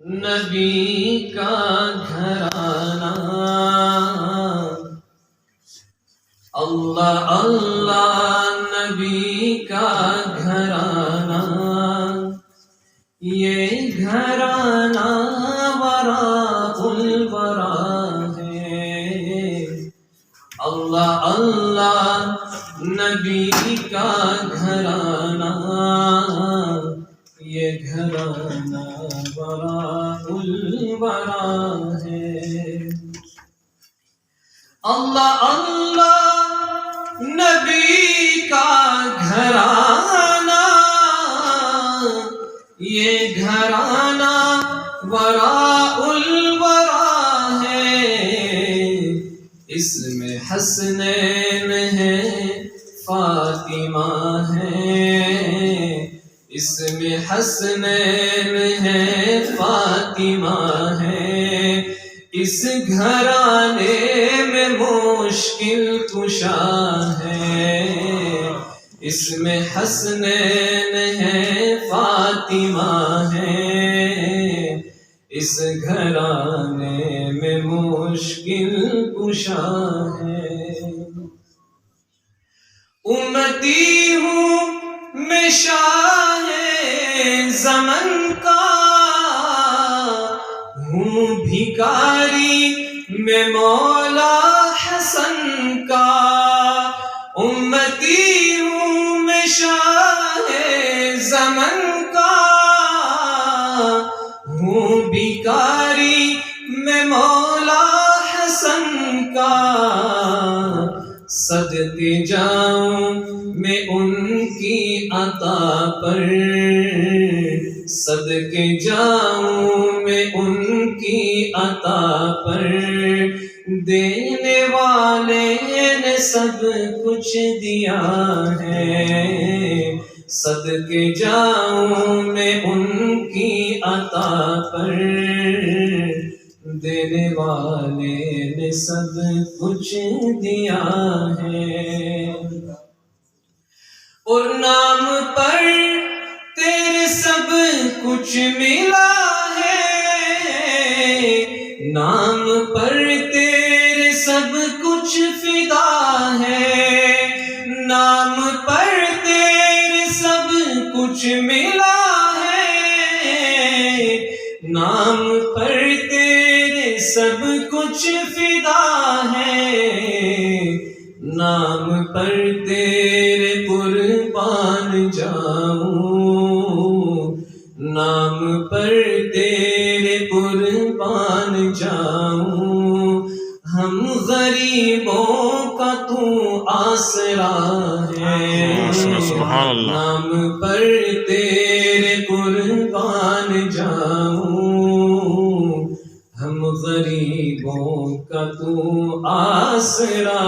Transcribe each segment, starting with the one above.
نبی کا گھرانہ، اللہ اللہ نبی کا گھرانہ، یہ گھرانہ وراء الورا ہے۔ اللہ اللہ نبی کا گھرانہ، یہ گھرانہ وراء الورا ہے۔ اللہ اللہ نبی کا گھرانہ، یہ گھرانہ وراء الورا ہے۔ اس میں حسنین ہے، فاطمہ ہے، اس میں حسنین ہے، فاطمہ ہے۔ اس گھرانے میں مشکل کشا ہے، اس میں حسنین ہے، فاطمہ ہے۔ اس گھرانے میں مشکل کشا ہے۔ امتی ہوں میں شاہ زمن کا، ہوں بھکاری میں مولا حسن کا۔ امتی ہوں میں شاہ زمن کا، ہوں بھکاری میں مولا حسن کا۔ صدقے جاؤں میں ان کی عطا پر، صدقے جاؤں میں ان کی عطا پر۔ دینے والے نے سب کچھ دیا ہے، صدقے جاؤں میں ان کی عطا پر۔ دینے والے نے سب کچھ دیا ہے، اور نام پر تیرے سب کچھ ملا ہے، نام پر تیرے سب کچھ فدا ہے۔ نام پر تیرے سب کچھ ملا ہے، نام پر تیرے سب کچھ فدا ہے۔ نام پر تیرے قربان جاؤں، نام پر تیرے قربان جاؤں۔ ہم غریبوں کا تو آسرا ہے، نام پر تیرے قربان جاؤں۔ ہم غریبوں کا تو آسرا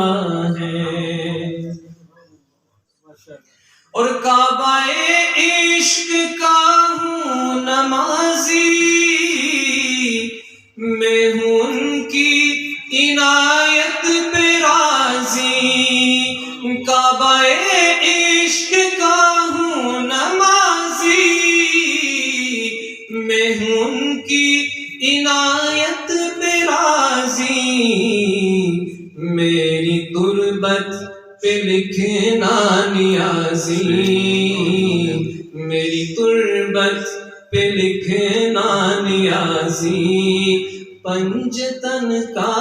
ہے۔ اور کعبہ عشق کا ہوں نمازی، میں ہوں ان کی عنایت پہ راضی۔ کعبہ عشق کا ہوں نمازی، میں ہوں ان کی عنایت پہ راضی۔ میری تربت پہ لکھنا نیازی، میری تربت پہ لکھنا نیازی۔ پنجتن کا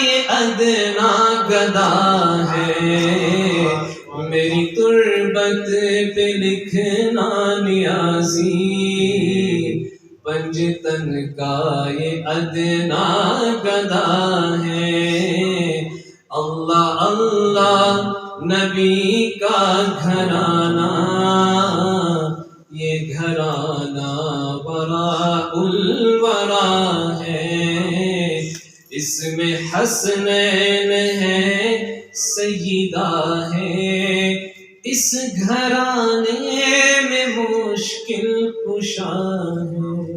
یہ ادنا گدا ہے، میری تربت پہ لکھنا نیازی۔ پنجتن کا یہ ادنا گدا ہے۔ اللہ اللہ نبی کا گھرانہ، یہ گھرانہ وراء الورا ہے۔ اس میں حسنین ہے، سیدہ ہے، اس گھرانے میں مشکل کشا ہے۔